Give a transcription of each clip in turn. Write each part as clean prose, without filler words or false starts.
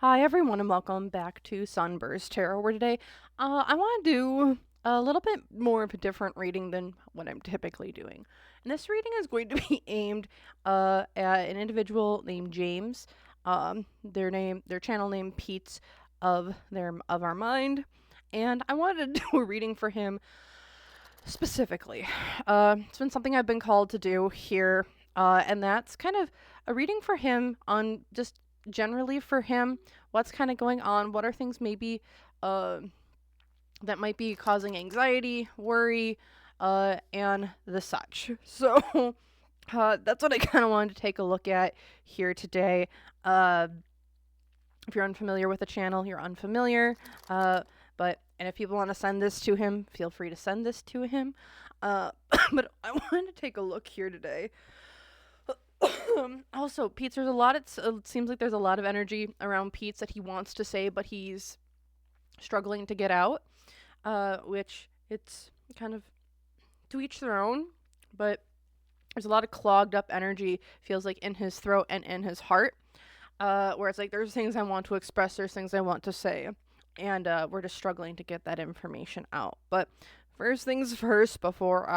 Hi everyone and welcome back to SunBurst Tarot, where today I want to do a little bit more of a different reading than what I'm typically doing. And this reading is going to be aimed at an individual named James. Their channel name Pete's of our mind, and I wanted to do a reading for him specifically. It's been something I've been called to do here, and that's kind of a reading for him on just generally for him, what's kind of going on, what are things maybe that might be causing anxiety, worry, and the such. So that's what I kind of wanted to take a look at here today. If you're unfamiliar with the channel, you're unfamiliar. And if people want to send this to him, feel free to send this to him. But I wanted to take a look here today. Also, Pete's, there's a lot, it seems like there's a lot of energy around Pete's that he wants to say, but he's struggling to get out, which it's kind of to each their own, but there's a lot of clogged up energy, feels like, in his throat and in his heart, where it's like, there's things I want to express, there's things I want to say, and we're just struggling to get that information out. But first things first, before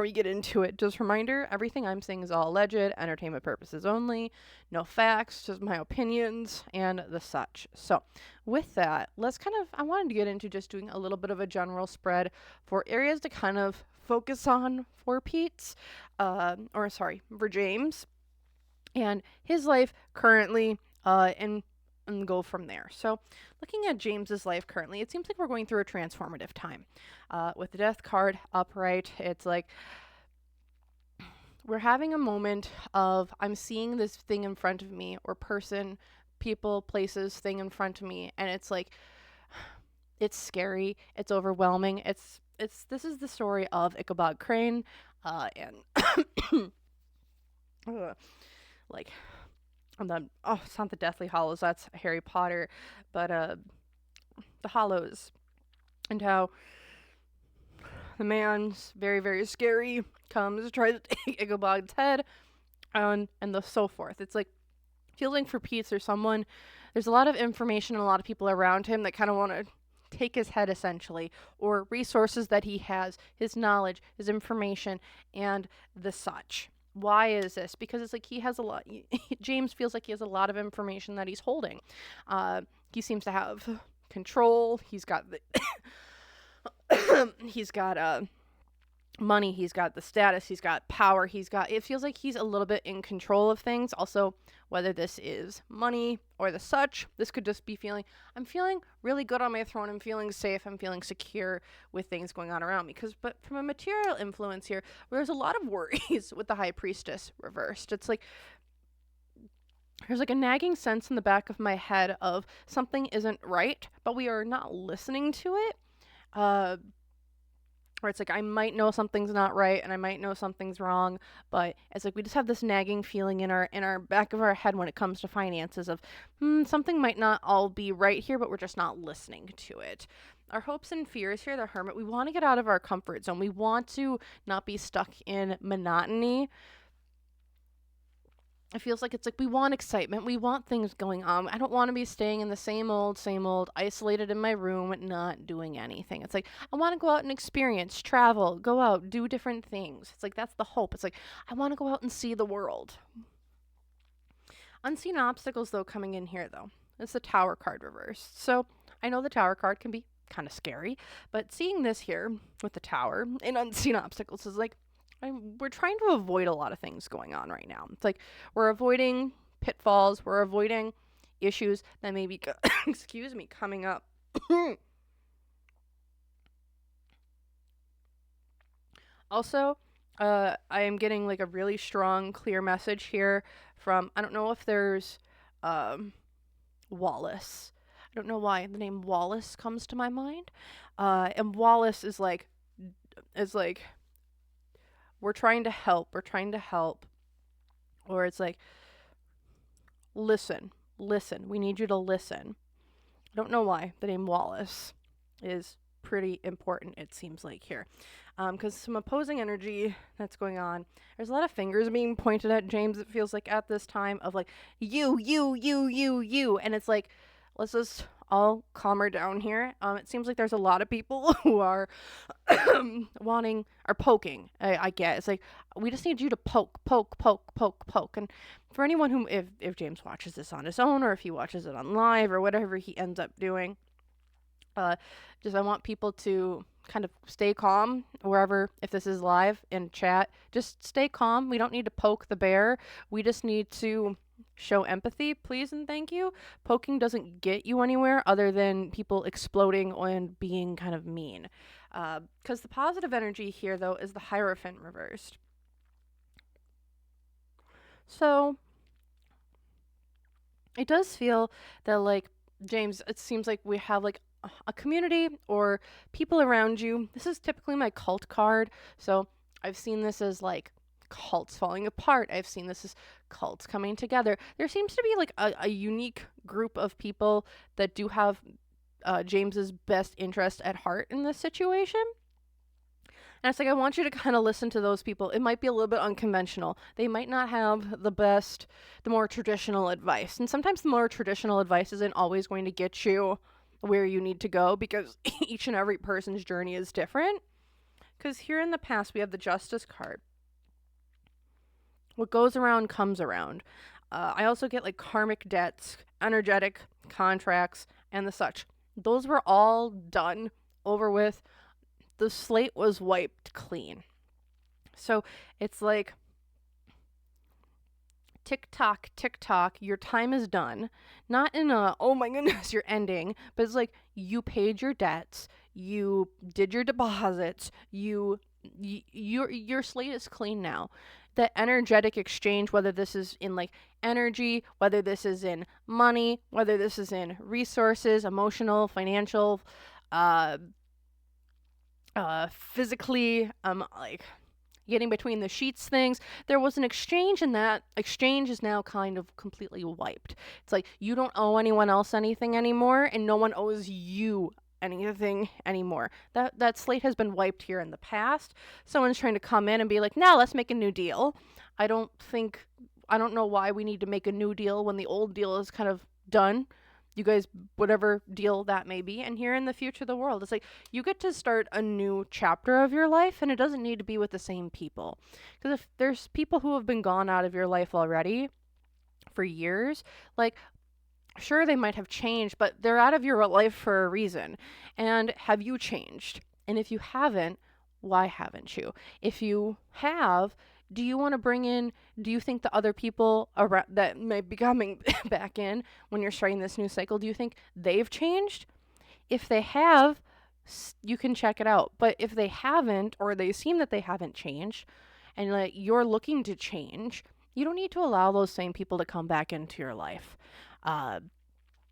we get into it, just reminder, everything I'm saying is all alleged, entertainment purposes only, no facts, just my opinions, and the such. So, with that, I wanted to get into just doing a little bit of a general spread for areas to kind of focus on for for James, and his life currently, and go from there. So, looking at James's life currently, it seems like we're going through a transformative time. With the Death card upright, it's like we're having a moment of, I'm seeing this thing in front of me, or person, people, places, thing in front of me, and it's like, it's scary, it's overwhelming. This is the story of Ichabod Crane, and like, it's not the Deathly Hollows, that's Harry Potter, but the Hollows, and how the man's very, very scary, comes, tries to take Ichabod's head, and so forth. It's like, feeling for Pete, there's a lot of information and a lot of people around him that kind of want to take his head, essentially, or resources that he has, his knowledge, his information, and the such. Why is this? Because it's like he has a lot. James feels like he has a lot of information that he's holding. He seems to have control. He's got he's got money. He's got the status. He's got power. It feels like he's a little bit in control of things. Also, whether this is money or the such, this could just be I'm feeling really good on my throne. I'm feeling safe. I'm feeling secure with things going on around me. But from a material influence here, there's a lot of worries with the High Priestess reversed. It's like, there's like a nagging sense in the back of my head of something isn't right, but we are not listening to it. Where it's like, I might know something's not right and I might know something's wrong, but it's like we just have this nagging feeling in our back of our head when it comes to finances of something might not all be right here, but we're just not listening to it. Our hopes and fears here, the Hermit, we want to get out of our comfort zone. We want to not be stuck in monotony. It feels like it's like we want excitement. We want things going on. I don't want to be staying in the same old, isolated in my room, not doing anything. It's like, I want to go out and experience, travel, go out, do different things. It's like, that's the hope. It's like, I want to go out and see the world. Unseen obstacles, though, coming in here, though. It's the Tower card reversed. So, I know the Tower card can be kind of scary, but seeing this here with the Tower and unseen obstacles is like, we're trying to avoid a lot of things going on right now. It's like we're avoiding pitfalls, we're avoiding issues that may be, coming up. Also, I am getting like a really strong, clear message here from, I don't know if there's Wallace. I don't know why the name Wallace comes to my mind. And Wallace is like, we're trying to help, or it's like, listen, we need you to listen. I don't know why the name Wallace is pretty important, it seems like here. Because some opposing energy that's going on. There's a lot of fingers being pointed at James, it feels like, at this time, of like, you. And it's like, let's just all calm her down here. It seems like there's a lot of people who are wanting or poking. I get it's like, we just need you to poke. And for anyone who, if James watches this on his own, or if he watches it on live, or whatever he ends up doing, just I want people to kind of stay calm wherever, if this is live in chat, just stay calm. We don't need to poke the bear. We just need to show empathy, please and thank you. Poking doesn't get you anywhere other than people exploding and being kind of mean. Because the positive energy here, though, is the Hierophant reversed. So it does feel that, like, James, it seems like we have, like, a community or people around you. This is typically my cult card, so I've seen this as, like, cults falling apart. I've seen this as cults coming together. There seems to be, like, a unique group of people that do have James's best interest at heart in this situation. And it's like, I want you to kind of listen to those people. It might be a little bit unconventional. They might not have the more traditional advice. And sometimes the more traditional advice isn't always going to get you where you need to go, because each and every person's journey is different. Because here in the past, we have the Justice card. What goes around comes around. I also get, like, karmic debts, energetic contracts, and the such. Those were all done, over with. The slate was wiped clean. So it's like, tick tock, your time is done. Not in a, oh my goodness, you're ending, but it's like, you paid your debts, you did your deposits, your slate is clean now. The energetic exchange, whether this is in, like, energy, whether this is in money, whether this is in resources, emotional, financial, physically, like, getting between the sheets things, there was an exchange, and that exchange is now kind of completely wiped. It's like, you don't owe anyone else anything anymore, and no one owes you anything anymore. That slate has been wiped here in the past. Someone's trying to come in and be like, now let's make a new deal. I don't know why we need to make a new deal when the old deal is kind of done. You guys, whatever deal that may be. And here in the future of the world, it's like, you get to start a new chapter of your life, and it doesn't need to be with the same people. Because if there's people who have been gone out of your life already for years, like, sure, they might have changed, but they're out of your life for a reason. And have you changed? And if you haven't, why haven't you? If you have, do you want to bring in, do you think the other people around that may be coming back in when you're starting this new cycle, do you think they've changed? If they have, you can check it out. But if they haven't, or they seem that they haven't changed, and, like, you're looking to change, you don't need to allow those same people to come back into your life.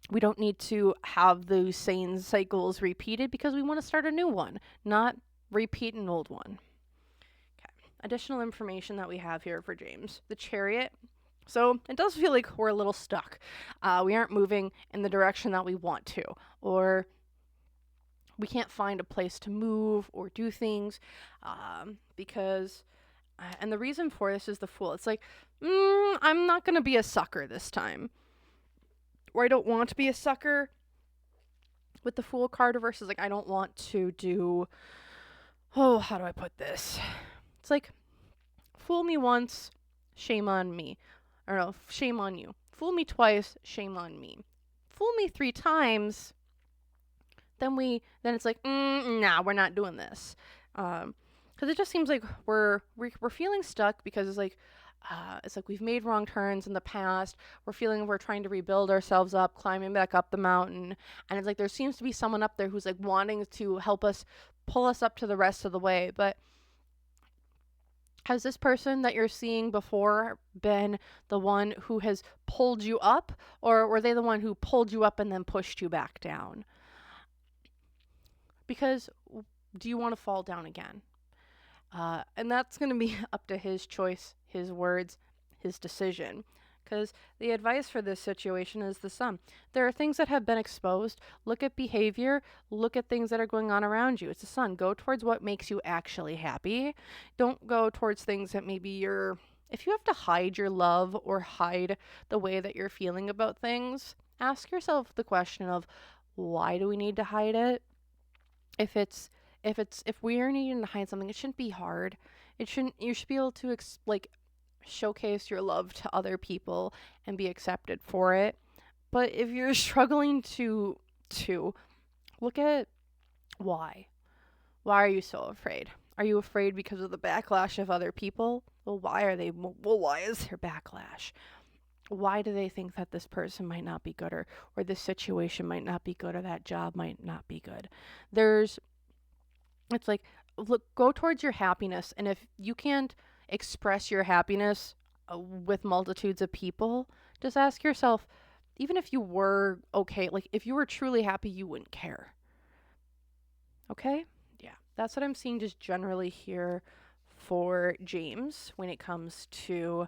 We don't need to have those same cycles repeated, because we want to start a new one, not repeat an old one. Additional information that we have here for James. The Chariot. So it does feel like we're a little stuck. We aren't moving in the direction that we want to, or we can't find a place to move or do things, because, and the reason for this is the Fool. It's like, I'm not going to be a sucker this time. Or I don't want to be a sucker with the Fool card versus, like, I don't want to do, how do I put this? It's like, fool me once, shame on me. Or no, shame on you. Fool me twice, shame on me. Fool me 3 times, then it's like, nah, we're not doing this. Because it just seems like we're feeling stuck, because it's like we've made wrong turns in the past. We're feeling we're trying to rebuild ourselves up, climbing back up the mountain. And it's like, there seems to be someone up there who's, like, wanting to help us, pull us up to the rest of the way. But has this person that you're seeing before been the one who has pulled you up, or were they the one who pulled you up and then pushed you back down? Because do you want to fall down again? And that's going to be up to his choice, his words, his decision. because the advice for this situation is the Sun. There are things that have been exposed. Look at behavior, look at things that are going on around you. It's the Sun. Go towards what makes you actually happy. Don't go towards things that maybe if you have to hide your love or hide the way that you're feeling about things, ask yourself the question of, why do we need to hide it? If we're needing to hide something, it shouldn't be hard. You should be able to showcase your love to other people and be accepted for it. But if you're struggling to look at why are you so afraid? Are you afraid because of the backlash of other people? Well, why is there backlash? Why do they think that this person might not be good, or this situation might not be good, or that job might not be good? It's like, look, go towards your happiness. And if you can't express your happiness with multitudes of people, just ask yourself, even if you were okay, like if you were truly happy, you wouldn't care. Okay? Yeah. That's what I'm seeing just generally here for James when it comes to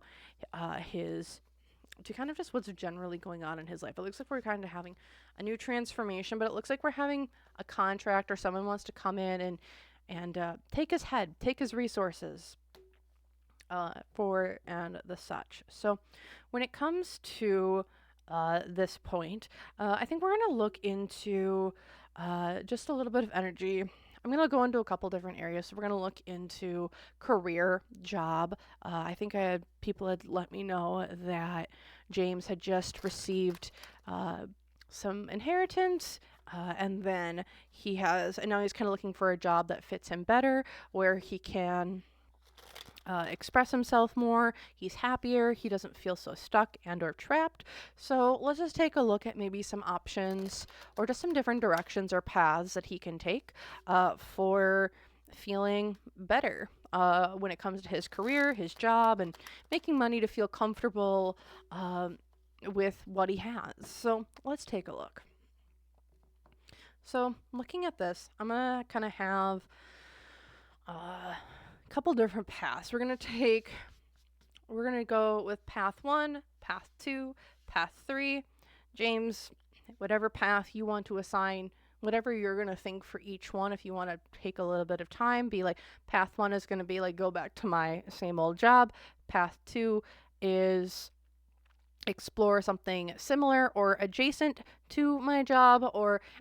kind of just what's generally going on in his life. It looks like we're kind of having a new transformation, but it looks like we're having a contract, or someone wants to come in and take his head, take his resources and the such. So when it comes to this point, I think we're going to look into just a little bit of energy. I'm going to go into a couple different areas. So we're going to look into career, job. I think people had let me know that James had just received some inheritance, and then and now he's kind of looking for a job that fits him better, where he can express himself more. He's happier. He doesn't feel so stuck and or trapped. So let's just take a look at maybe some options or just some different directions or paths that he can take for feeling better when it comes to his career, his job, and making money to feel comfortable with what he has. So let's take a look. So looking at this, I'm going to kind of have couple different paths. We're going to go with path 1, path 2, path 3. James, whatever path you want to assign, whatever you're going to think for each one, if you want to take a little bit of time, be like, path 1 is going to be like, go back to my same old job. Path 2 is explore something similar or adjacent to my job,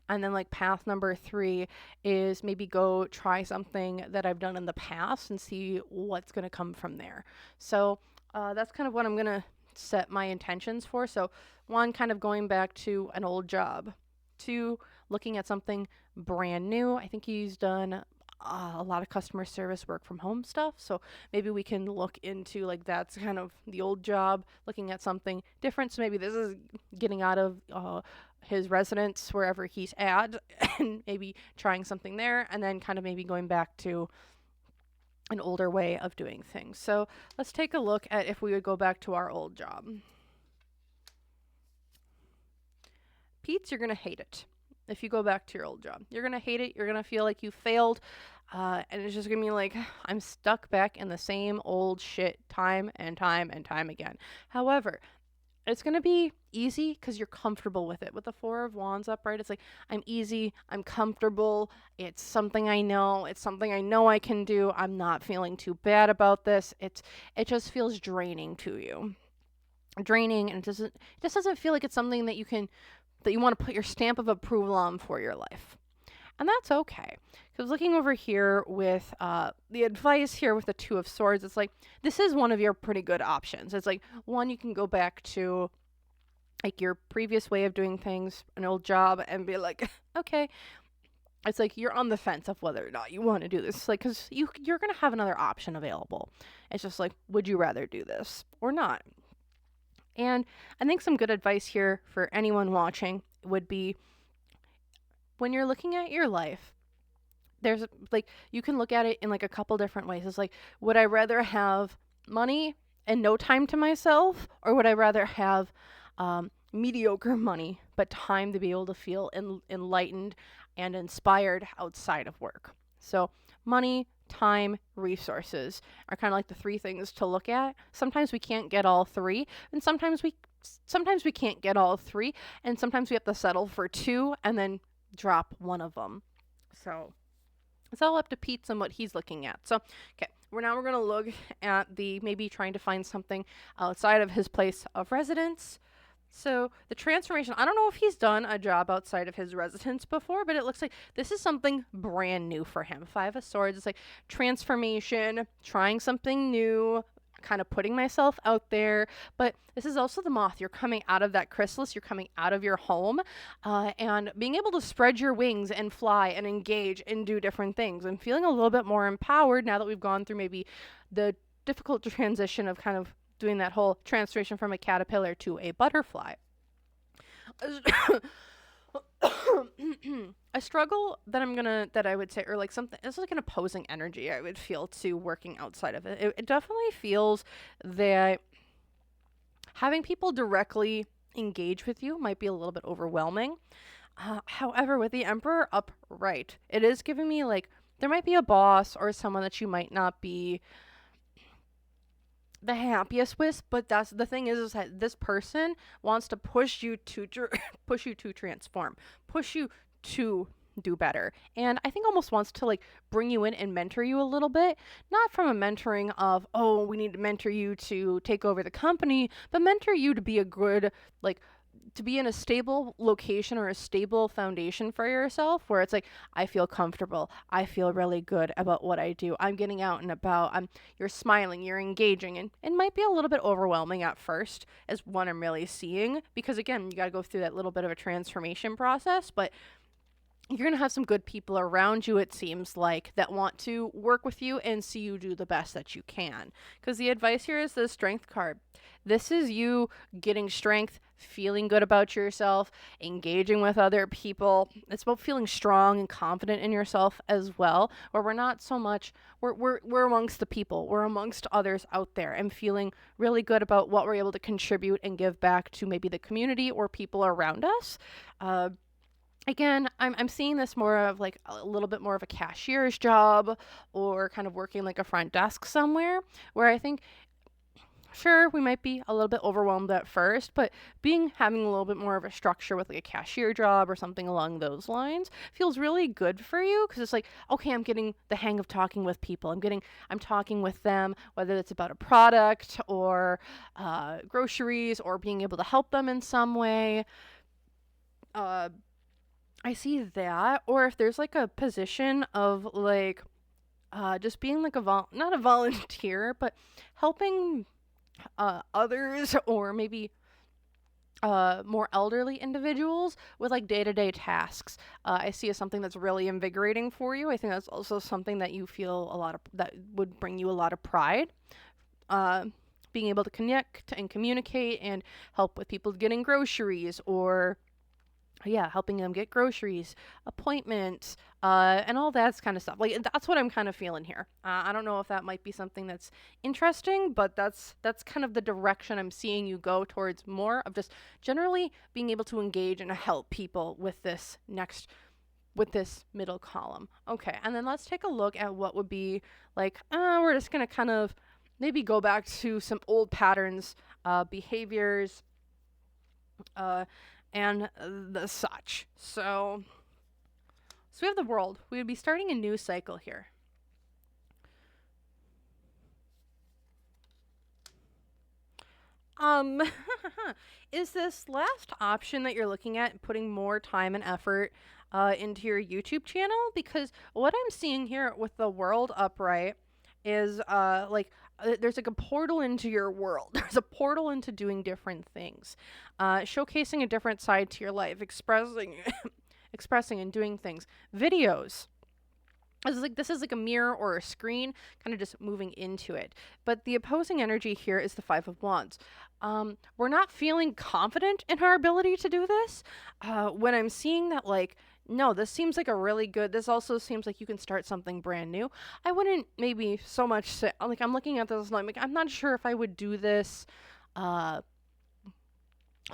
and then like path number 3 is maybe go try something that I've done in the past and see what's going to come from there. So that's kind of what I'm going to set my intentions for. So 1, kind of going back to an old job. 2, looking at something brand new. I think he's done a lot of customer service work from home stuff, so maybe we can look into like that's kind of the old job, looking at something different. So maybe this is getting out of his residence wherever he's at and maybe trying something there, and then kind of maybe going back to an older way of doing things. So let's take a look at if we would go back to our old job. Pete's, you're gonna hate it. If you go back to your old job, you're going to hate it. You're going to feel like you failed. And it's just going to be like, I'm stuck back in the same old shit time and time and time again. However, it's going to be easy because you're comfortable with it. With the 4 of Wands upright, it's like, I'm easy. I'm comfortable. It's something I know. It's something I know I can do. I'm not feeling too bad about this. It just feels draining to you. Draining, and it just doesn't feel like it's something that you want to put your stamp of approval on for your life. And that's okay. Because looking over here with the advice here with the 2 of Swords, it's like, this is one of your pretty good options. It's like, 1, you can go back to like your previous way of doing things, an old job, and be like, okay. It's like you're on the fence of whether or not you want to do this. Like, because you're going to have another option available. It's just like, would you rather do this or not? And I think some good advice here for anyone watching would be, when you're looking at your life, there's like, you can look at it in like a couple different ways. It's like, would I rather have money and no time to myself, or would I rather have mediocre money but time to be able to feel enlightened and inspired outside of work? So money, time, resources are kind of like the three things to look at. Sometimes we can't get all three, and sometimes we can't get all three, and sometimes we have to settle for two and then drop one of them. So it's all up to Pete and what he's looking at. So, okay, we're going to look at the maybe trying to find something outside of his place of residence. So the transformation, I don't know if he's done a job outside of his residence before, but it looks like this is something brand new for him. Five of Swords, it's like transformation, trying something new, kind of putting myself out there. But this is also the Moth. You're coming out of that chrysalis, you're coming out of your home, and being able to spread your wings and fly and engage and do different things. And feeling a little bit more empowered now that we've gone through maybe the difficult transition of kind of doing that whole transformation from a caterpillar to a butterfly. A struggle that I would say, or like something, it's like an opposing energy I would feel to working outside of it. It definitely feels that having people directly engage with you might be a little bit overwhelming. However, with the Emperor upright, it is giving me like, there might be a boss or someone that you might not be the happiest with, but that's the thing is that this person wants to push you to transform, push you to do better, and I think almost wants to like bring you in and mentor you a little bit, not from a mentoring of, oh, we need to mentor you to take over the company, but mentor you to be a good, like, to be in a stable location or a stable foundation for yourself where it's like, I feel comfortable, I feel really good about what I do, I'm getting out and about, you're smiling, you're engaging, and it might be a little bit overwhelming at first as what I'm really seeing, because again, you got to go through that little bit of a transformation process, but you're going to have some good people around you, it seems like, that want to work with you and see you do the best that you can. Because the advice here is the Strength card. This is you getting strength, feeling good about yourself, engaging with other people. It's about feeling strong and confident in yourself as well, where we're not so much, we're amongst the people, we're amongst others out there, and feeling really good about what we're able to contribute and give back to maybe the community or people around us. Again, I'm seeing this more of like a little bit more of a cashier's job or kind of working like a front desk somewhere, where I think, sure, we might be a little bit overwhelmed at first, but having a little bit more of a structure with like a cashier job or something along those lines feels really good for you, because it's like, okay, I'm getting the hang of talking with people. I'm talking with them, whether it's about a product or groceries or being able to help them in some way. I see that, or if there's like a position of like just being like not a volunteer, but helping others or maybe more elderly individuals with like day-to-day tasks. I see as something that's really invigorating for you. I think that's also something that you feel that would bring you a lot of pride. Being able to connect and communicate and help with people getting groceries, or helping them get groceries, appointments, and all that kind of stuff. Like, that's what I'm kind of feeling here. I don't know if that might be something that's interesting, but that's kind of the direction I'm seeing you go towards, more of just generally being able to engage and help people with this middle column. Okay, and then let's take a look at what would be like, we're just going to kind of maybe go back to some old patterns, behaviors, and the such. So we have the World. We would be starting a new cycle here. Is this last option that you're looking at putting more time and effort into your YouTube channel? Because what I'm seeing here with the World upright is there's like a portal into your world. There's a portal into doing different things, showcasing a different side to your life, expressing and doing things. Videos. This is like a mirror or a screen, kind of just moving into it. But the opposing energy here is the Five of Wands. We're not feeling confident in our ability to do this. When I'm seeing that, like, no, this seems like this also seems like you can start something brand new. I wouldn't maybe so much say, like, I'm looking at this and I'm like, I'm not sure if I would do this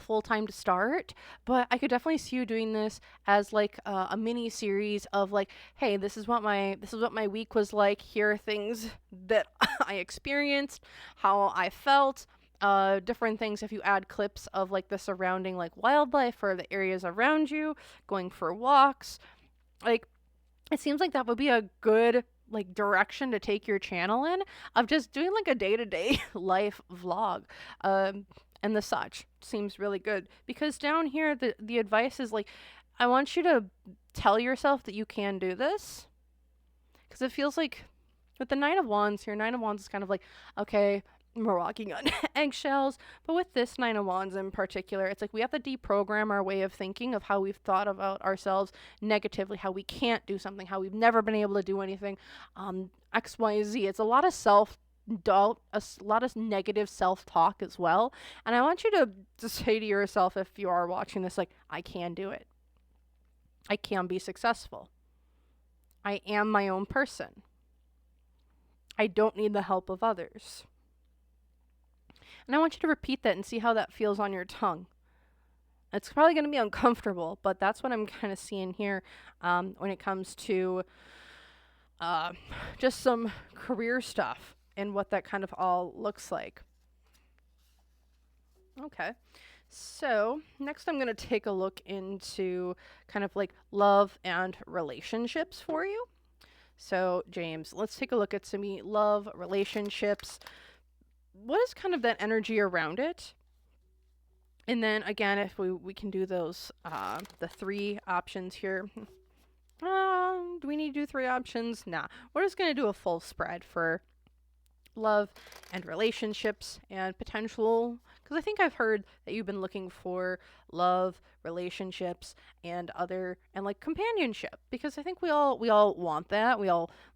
full time to start, but I could definitely see you doing this as like a mini series of like, hey, this is what my week was like. Here are things that I experienced, how I felt, different things. If you add clips of like the surrounding like wildlife or the areas around you, going for walks, like it seems like that would be a good like direction to take your channel in, of just doing like a day-to-day life vlog, um and the such seems really good, because down here the advice is like, I want you to tell yourself that you can do this, because it feels like with the Nine of Wands here, Nine of Wands is kind of like, okay, we're walking on eggshells. But with this Nine of Wands in particular, it's like we have to deprogram our way of thinking of how we've thought about ourselves negatively, how we can't do something, how we've never been able to do anything, XYZ. It's a lot of self-doubt, a lot of negative self-talk as well. And I want you to say to yourself, if you are watching this, like, I can do it. I can be successful. I am my own person. I don't need the help of others. And I want you to repeat that and see how that feels on your tongue. It's probably going to be uncomfortable, but that's what I'm kind of seeing here, when it comes to just some career stuff and what that kind of all looks like. Okay. So next I'm going to take a look into kind of like love and relationships for you. So James, let's take a look at some love, relationships. What is kind of that energy around it? And then again, if we can do those, the 3 options here. Do we need to do 3 options? Nah, we're just going to do a full spread for love and relationships and potential, because I think I've heard that you've been looking for love, relationships, and like companionship, because I think we all want that.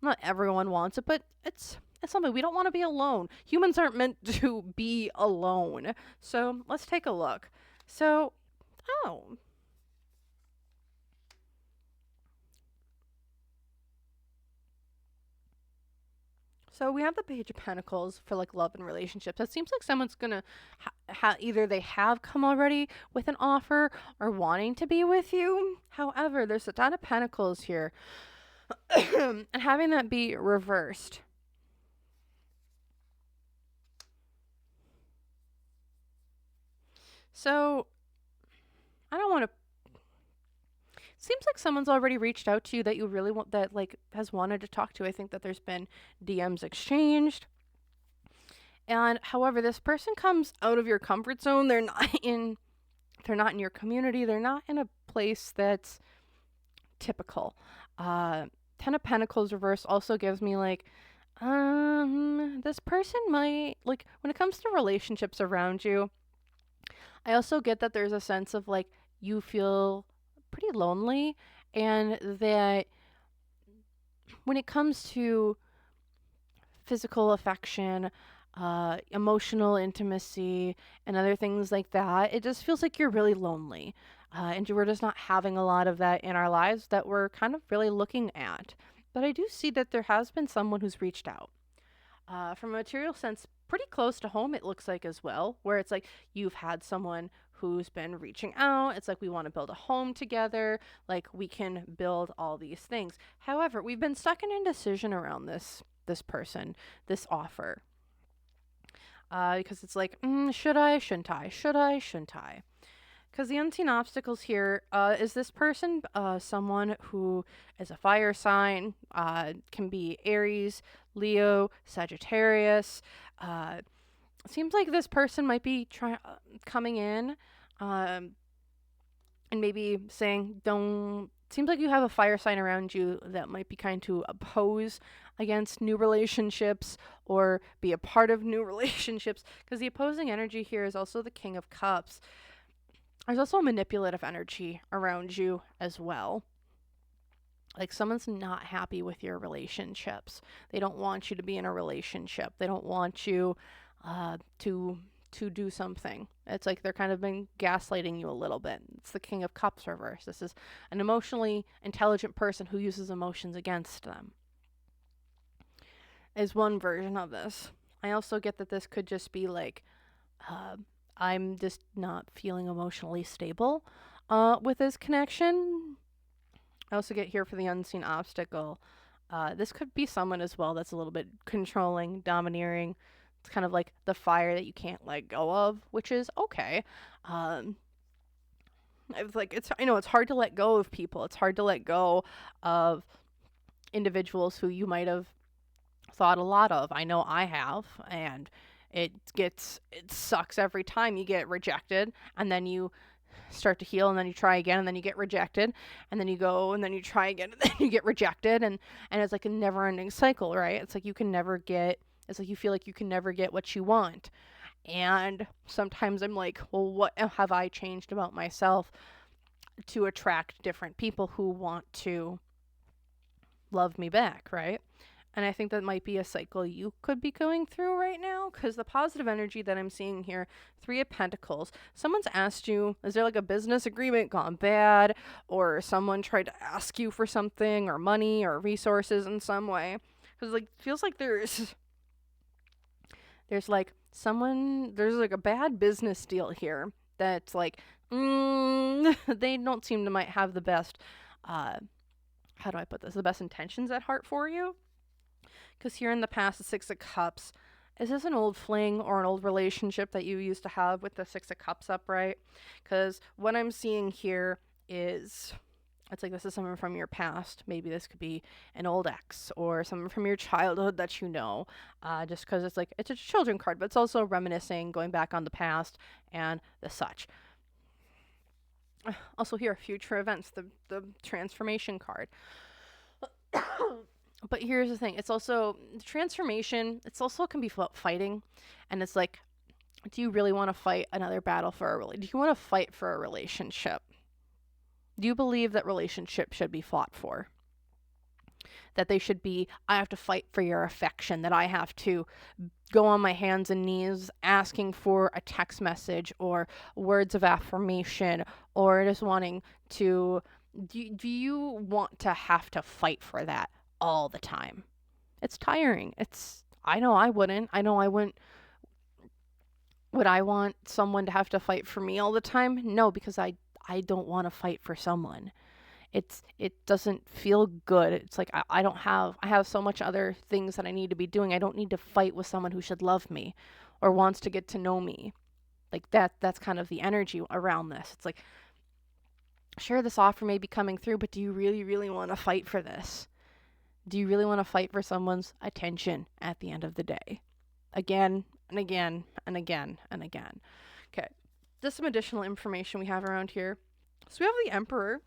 Not everyone wants it, but it's something. We don't want to be alone. Humans aren't meant to be alone. So let's take a look. So, So we have the Page of Pentacles for like love and relationships. It seems like someone's gonna either they have come already with an offer or wanting to be with you. However, there's a ton of Pentacles here, and having that be reversed. So I don't want to. Seems like someone's already reached out to you that you really want, that like has wanted to talk to. I think that there's been DMs exchanged. And however, this person comes out of your comfort zone. They're not in your community. They're not in a place that's typical. 10 of Pentacles reverse also gives me like, this person might, like, when it comes to relationships around you, I also get that there's a sense of like you feel pretty lonely, and that when it comes to physical affection, emotional intimacy, and other things like that, it just feels like you're really lonely. And we're just not having a lot of that in our lives that we're kind of really looking at. But I do see that there has been someone who's reached out. From a material sense, pretty close to home, it looks like as well, where it's like you've had someone who's been reaching out. It's like we want to build a home together, like we can build all these things. However, we've been stuck in indecision around this person, this offer. Because it's like, should I, shouldn't I? Should I, shouldn't I? Because the unseen obstacles here, is this person someone who is a fire sign, can be Aries, Leo, Sagittarius. Seems like this person might be coming in, and maybe saying, don't. Seems like you have a fire sign around you that might be kind to oppose against new relationships or be a part of new relationships. Because the opposing energy here is also the King of Cups. There's also a manipulative energy around you as well. Like someone's not happy with your relationships. They don't want you to be in a relationship. They don't want you to do something. It's like they're kind of been gaslighting you a little bit. It's the King of Cups reverse. This is an emotionally intelligent person who uses emotions against them. Is one version of this. I also get that this could just be like I'm just not feeling emotionally stable with this connection. I also get here for the unseen obstacle. This could be someone as well that's a little bit controlling, domineering. It's kind of like the fire that you can't let go of, which is okay. Um, it's like I know it's hard to let go of people. It's hard to let go of individuals who you might have thought a lot of. I know I have, and it sucks every time you get rejected, and then you start to heal, and then you try again, and then you get rejected, and then you go, and then you try again, and then you get rejected, and it's like a never-ending cycle, right? It's like you can never get. It's like you feel like you can never get what you want. And sometimes I'm like, well, what have I changed about myself to attract different people who want to love me back, right? And I think that might be a cycle you could be going through right now, because the positive energy that I'm seeing here, Three of Pentacles, someone's asked you, is there like a business agreement gone bad, or someone tried to ask you for something, or money, or resources in some way? Because like feels like there's like there's like a bad business deal here that's like, they don't seem to might have the best, how do I put this, the best intentions at heart for you. Because here in the past, the Six of Cups, is this an old fling or an old relationship that you used to have with the Six of Cups upright? Because what I'm seeing here is, it's like this is someone from your past. Maybe this could be an old ex or someone from your childhood that you know. Just because it's like, it's a children card, but it's also reminiscing, going back on the past and the such. Also here, future events, the transformation card. But here's the thing, it's also transformation, it's also can be fighting, and it's like, do you really want to fight another battle for a relationship? Do you want to fight for a relationship? Do you believe that relationships should be fought for? That they should be, I have to fight for your affection, that I have to go on my hands and knees asking for a text message or words of affirmation, or just wanting to, do you want to have to fight for that all the time? It's tiring. I know I wouldn't. Would I want someone to have to fight for me all the time? No, because I don't want to fight for someone. It doesn't feel good. It's like I have so much other things that I need to be doing. I don't need to fight with someone who should love me or wants to get to know me. Like that's kind of the energy around this. It's like, sure, this offer may be coming through, but do you really, really want to fight for this? Do you really want to fight for someone's attention at the end of the day? Again and again and again and again. Okay, just some additional information we have around here. So we have the Emperor.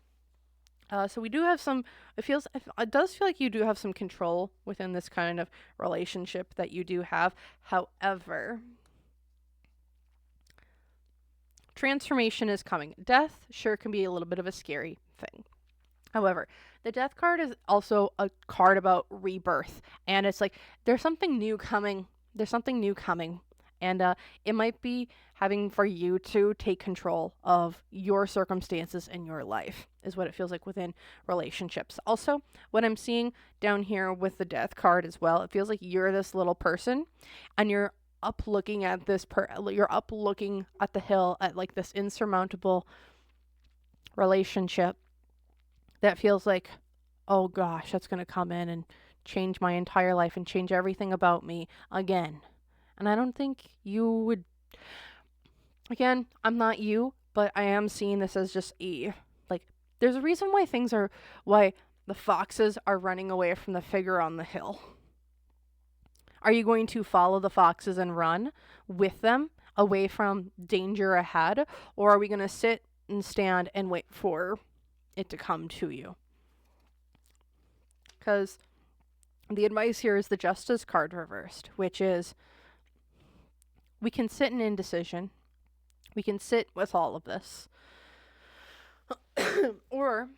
So we do have some, it does feel like you do have some control within this kind of relationship that you do have. However, transformation is coming. Death sure can be a little bit of a scary thing. However, the Death card is also a card about rebirth. And it's like, there's something new coming. And it might be having for you to take control of your circumstances in your life, is what it feels like within relationships. Also, what I'm seeing down here with the Death card as well, it feels like you're this little person and you're up looking at you're up looking at the hill at like this insurmountable relationship that feels like, oh gosh, that's going to come in and change my entire life and change everything about me again. And I don't think you would. Again, I'm not you, but I am seeing this as just like, there's a reason why the foxes are running away from the figure on the hill. Are you going to follow the foxes and run with them away from danger ahead? Or are we going to sit and stand and wait for it to come to you? Because the advice here is the Justice card reversed, which is, we can sit in indecision. We can sit with all of this. Or,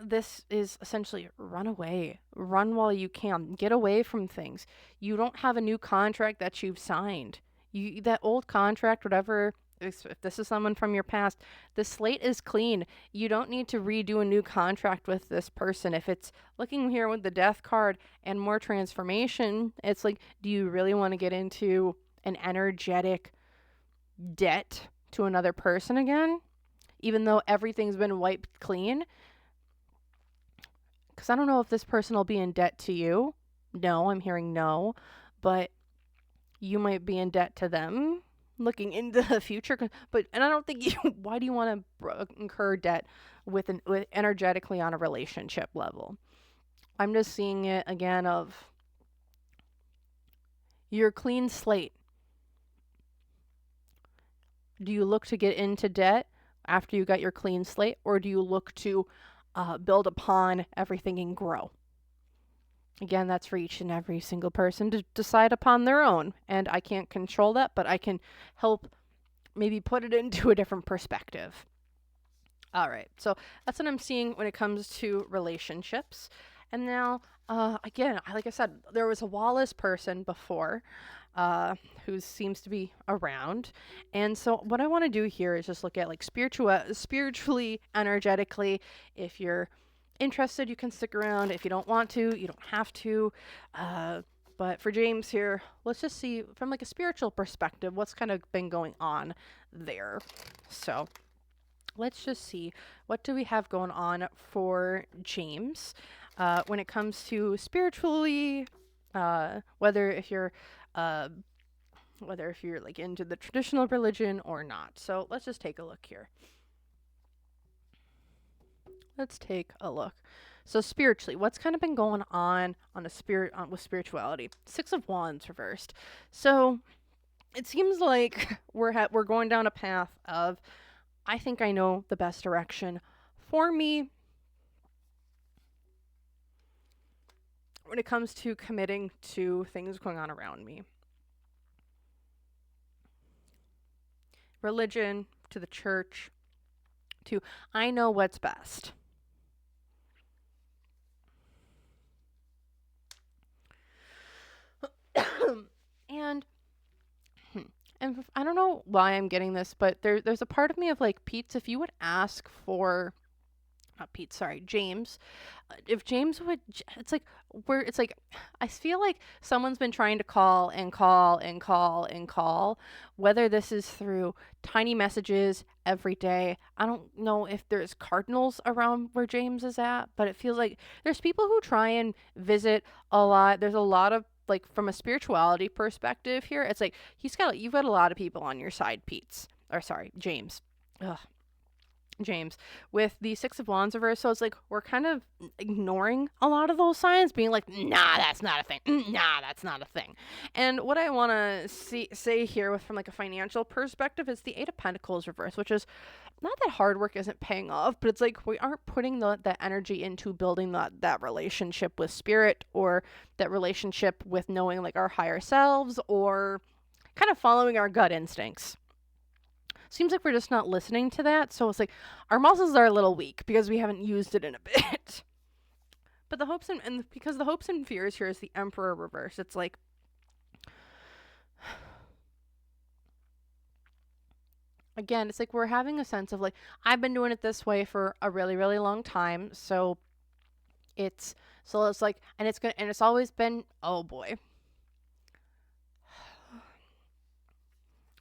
this is essentially run away. Run while you can. Get away from things. You don't have a new contract that you've signed. That old contract, whatever, if this is someone from your past, the slate is clean. You don't need to redo a new contract with this person. If it's looking here with the Death card and more transformation, it's like, do you really want to get into an energetic debt to another person again, even though everything's been wiped clean. Because I don't know if this person will be in debt to you. No, I'm hearing no. But you might be in debt to them looking into the future. And I don't think why do you want to incur debt with energetically on a relationship level? I'm just seeing it again of your clean slate. Do you look to get into debt after you got your clean slate, or do you look to build upon everything and grow? Again, that's for each and every single person to decide upon their own. And I can't control that, but I can help maybe put it into a different perspective. All right, so that's what I'm seeing when it comes to relationships. And now, again, like I said, there was a Wallace person before who seems to be around. And so what I want to do here is just look at like spiritually, energetically. If you're interested, you can stick around. If you don't want to, you don't have to. But for James here, let's just see from like a spiritual perspective what's kind of been going on there. So let's just see, what do we have going on for James when it comes to spiritually, whether if you're like into the traditional religion or not. So let's just take a look here. Let's take a look. So spiritually, what's kind of been going on with spirituality? 6 of Wands reversed. So it seems like we're going down a path of, I think I know the best direction for me when it comes to committing to things going on around me. Religion, to the church, to I know what's best. And I don't know why I'm getting this, but there's a part of me of like, Pete, if you would ask for, not Pete, sorry, James, if James would, it's like, I feel like someone's been trying to call and call and call and call, whether this is through tiny messages every day. I don't know if there's cardinals around where James is at, but it feels like there's people who try and visit a lot. There's a lot of, like, from a spirituality perspective here, it's like you've got a lot of people on your side, James. Ugh. James, with the 6 of Wands reverse, so it's like we're kind of ignoring a lot of those signs, being like, nah, that's not a thing. Nah, that's not a thing. And what I want to say here from like a financial perspective is the 8 of Pentacles reverse, which is not that hard work isn't paying off, but it's like we aren't putting that energy into building that relationship with spirit, or that relationship with knowing like our higher selves, or kind of following our gut instincts. Seems like we're just not listening to that. So it's like our muscles are a little weak because we haven't used it in a bit. But the hopes and because the hopes and fears here is the Emperor reverse. It's like, again, it's like we're having a sense of like, I've been doing it this way for a really, really long time. So it's like, and it's always been, oh boy.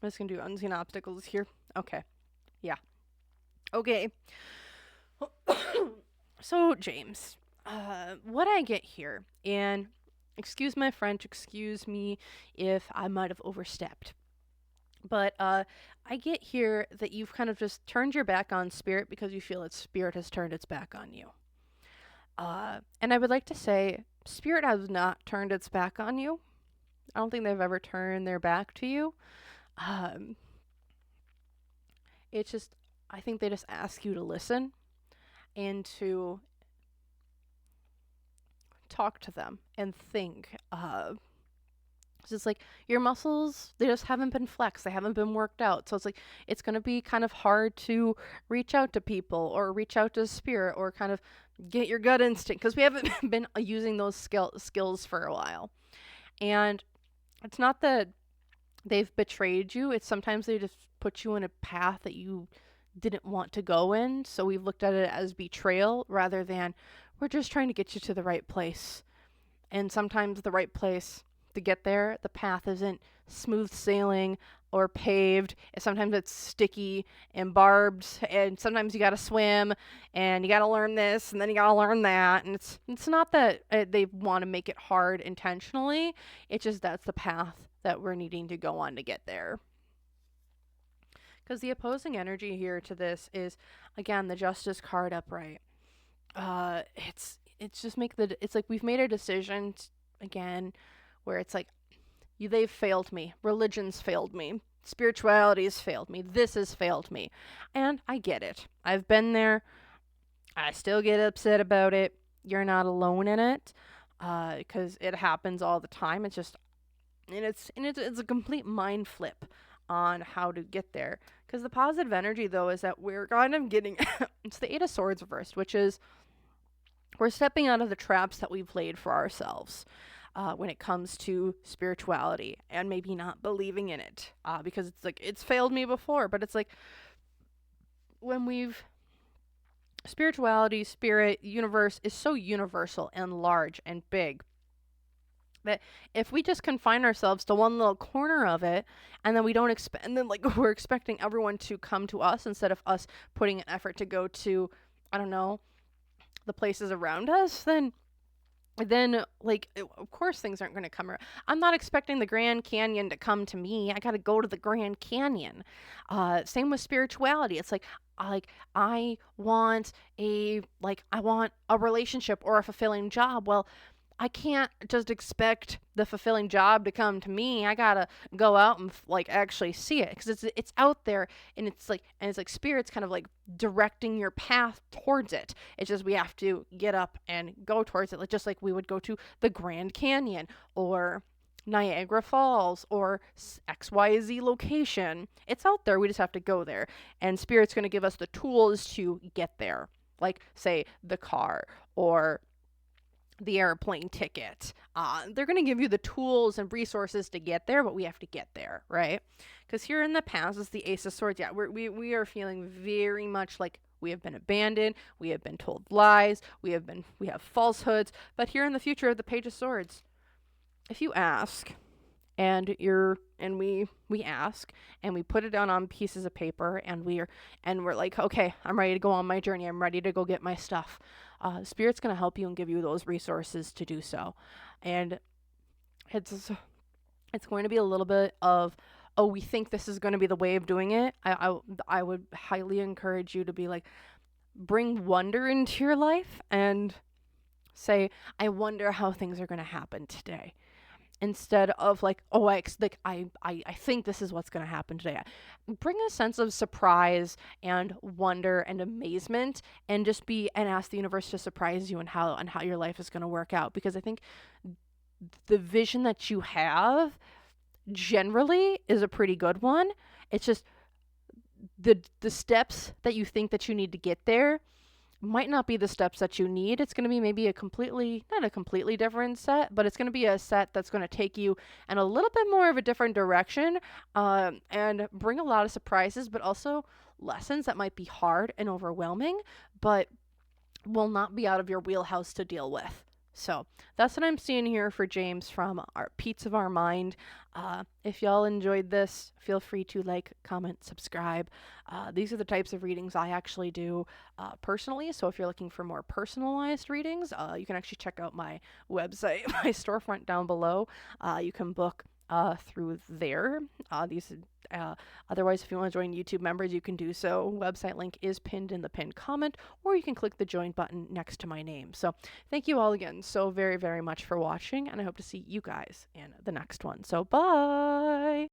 I'm just going to do unseen obstacles here. Okay. Yeah. Okay. So, James, what I get here, and excuse my French, excuse me if I might have overstepped, but I get here that you've kind of just turned your back on spirit because you feel that spirit has turned its back on you. And I would like to say, spirit has not turned its back on you. I don't think they've ever turned their back to you. It's just, I think they just ask you to listen and to talk to them and think. It's like your muscles, they just haven't been flexed. They haven't been worked out. So it's like, it's going to be kind of hard to reach out to people or reach out to spirit or kind of get your gut instinct, because we haven't been using those skills for a while. And it's not that they've betrayed you. It's sometimes they just put you in a path that you didn't want to go in. So we've looked at it as betrayal rather than we're just trying to get you to the right place. And sometimes the right place to get there, the path isn't smooth sailing or paved. Sometimes it's sticky and barbed, and sometimes you gotta swim, and you gotta learn this, and then you gotta learn that. And it's not that they want to make it hard intentionally. It's just that's the path that we're needing to go on to get there. Because the opposing energy here to this is, again, the Justice card upright. It's just it's like we've made a decision again, where it's like, they've failed me. Religion's failed me. Spirituality's failed me. This has failed me. And I get it. I've been there. I still get upset about it. You're not alone in it. Because it happens all the time. It's just, and it's a complete mind flip on how to get there. Because the positive energy, though, is that we're kind of getting, it's the Eight of Swords reversed, which is we're stepping out of the traps that we've laid for ourselves. When it comes to spirituality and maybe not believing in it, because it's like, it's failed me before, but it's like, when spirituality, spirit, universe is so universal and large and big that if we just confine ourselves to one little corner of it, and then we don't expect, and then like we're expecting everyone to come to us instead of us putting an effort to go to, I don't know, the places around us, then like, of course things aren't going to come around. I'm not expecting the Grand Canyon to come to me. I got to go to the Grand Canyon. Same with spirituality. It's like I want a relationship or a fulfilling job. Well, I can't just expect the fulfilling job to come to me. I gotta go out and like actually see it, because it's out there, and it's like spirit's kind of like directing your path towards it. It's just we have to get up and go towards it, just like we would go to the Grand Canyon or Niagara Falls or XYZ location. It's out there. We just have to go there, and spirit's going to give us the tools to get there, like say the car or the airplane ticket. They're going to give you the tools and resources to get there, but we have to get there, right? Because here in the past is the Ace of Swords. Yeah, we are feeling very much like we have been abandoned. We have been told lies. We have falsehoods. But here in the future, the Page of Swords. If you ask, and we ask, and we put it down on pieces of paper, and we're like, okay, I'm ready to go on my journey. I'm ready to go get my stuff. Spirit's going to help you and give you those resources to do so. And it's going to be a little bit of, oh, we think this is going to be the way of doing it. I would highly encourage you to be like, bring wonder into your life and say, I wonder how things are going to happen today. Instead of like, oh, I think this is what's going to happen today. Bring a sense of surprise and wonder and amazement, and just ask the universe to surprise you and how your life is going to work out. Because I think the vision that you have generally is a pretty good one. It's just the steps that you think that you need to get there might not be the steps that you need. It's going to be maybe not a completely different set, but it's going to be a set that's going to take you in a little bit more of a different direction, and bring a lot of surprises, but also lessons that might be hard and overwhelming, but will not be out of your wheelhouse to deal with. So that's what I'm seeing here for James from our Peats of Our Mind. If y'all enjoyed this, feel free to like, comment, subscribe. These are the types of readings I actually do personally. So if you're looking for more personalized readings, you can actually check out my website, my storefront down below. You can book through there. Otherwise, if you want to join YouTube members, you can do so. Website link is pinned in the pinned comment, or you can click the join button next to my name. So thank you all again so very, very much for watching, and I hope to see you guys in the next one. So bye!